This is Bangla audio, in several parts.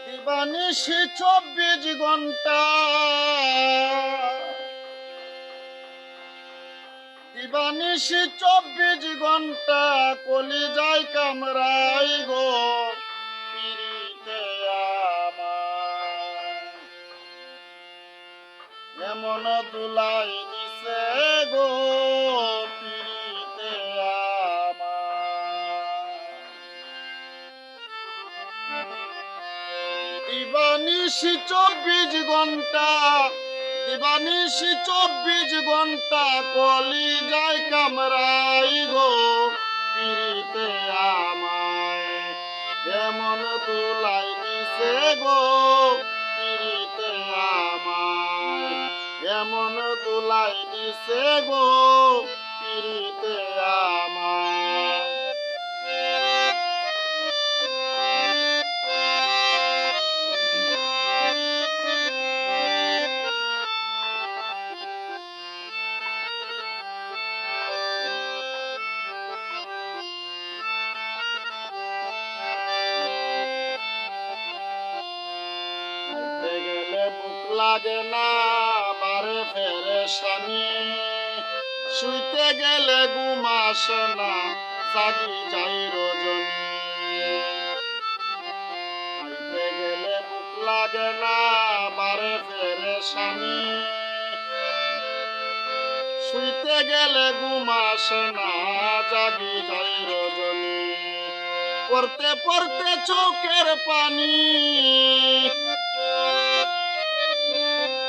দিবানিশি 24 ঘন্টা দিবানিশি 24 ঘন্টা কলিজায় কামড়াই গো পিরিতে আমার এমন দুলাই দিছে গো পিরিতে দিবানিশি 24 ঘন্টা দিবানিশি 24 ঘন্টা কলিজায় কামড়াই গো পিরিতে আমায় এমন দুলাই দিছে গো পিরিতে আমায় এমন দুলাই দিছে গো পিরিতে আমায় লাগে না বারে ফেরেশানি শুইতে গেলে ঘুম আসে না জাগি যাই রজনী শুইতে গেলে বুক লাগে না বারে ফেরেশানি শুইতে গেলে ঘুম আসে না জাগি যাই রজনী পড়তে পড়তে চোখের পানি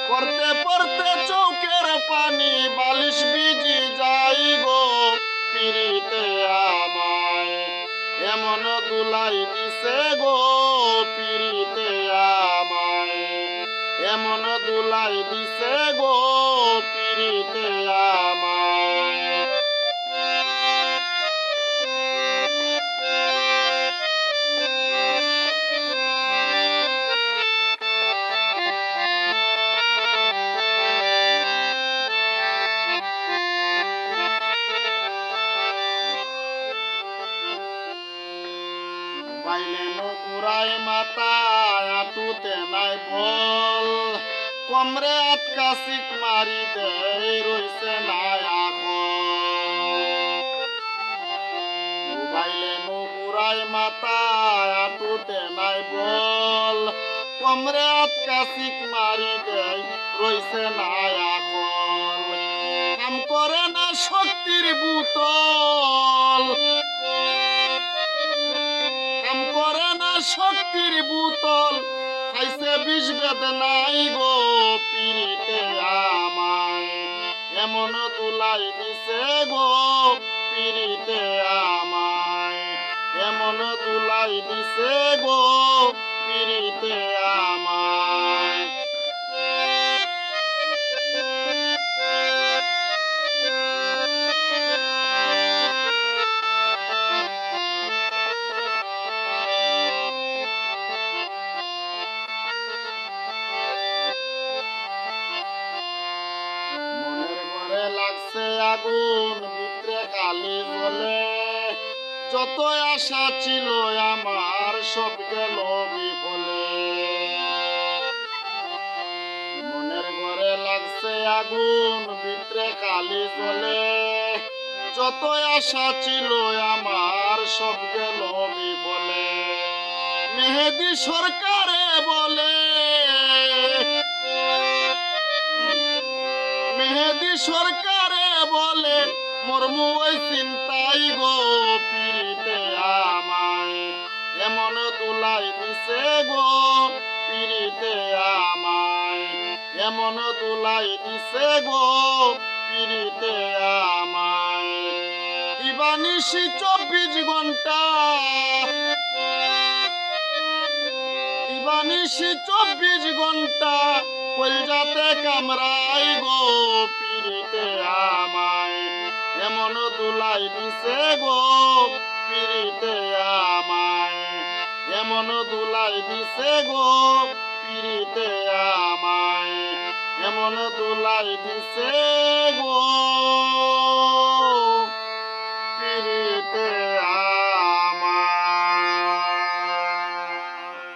পড়তে পড়তে চৌকের পানি বালিশ ভিজি যাই গো পিরিতে আমায় এমন দুলাই দিছে গো পিরিতে আমায় এমন দুলাই দিছে গো পিরিতে আমায় পাইলে নুপুরাই মাতা আটুতে নাই বল কমরে আটকা সিক মারি দে রইছে নাই পাইলে নুপুরাই মাতা আটুতে নাই বল কমরে আটকা সিক মারি দে রইছে নাই কাম করে না শক্তির বুতল কাম করে না শক্তির বুতল খাইছে বিষ বেদনাই গো পিরিতে আমায় এমন দুলাই দিছে গো পিরিতে আমায় এমন দুলাই দিছে গো পিরিতে আমায় লাগছে আগুন ভিতরে কালি জ্বলে যত আশা ছিল আমার সব গেল বিফলে মনের ঘরে লাগছে আগুন ভিতরে কালি জ্বলে যত আশা ছিল আমার সব গেল বিফলে মেহেদি সরকারে বলে মেহেদি সরকারে বলে মর্মু ওই চিন্তাই গো পিরিতে আমায় এমন দুলাই দিছে গো পিরিতে আমায় এমন দুলাই দিছে গো পিরিতে আমায় দিবানিশি 24 ঘন্টা দিবানিশি 24 ঘন্টা কলজাতে কামড়াই গো পিরিতে আমায় এমন দুলাই দিছে গো পিরিতে আমায় এমন দুলাই দিছে গো পিরিতে আমায় এমন দুলাই দিছে গো পিরিতে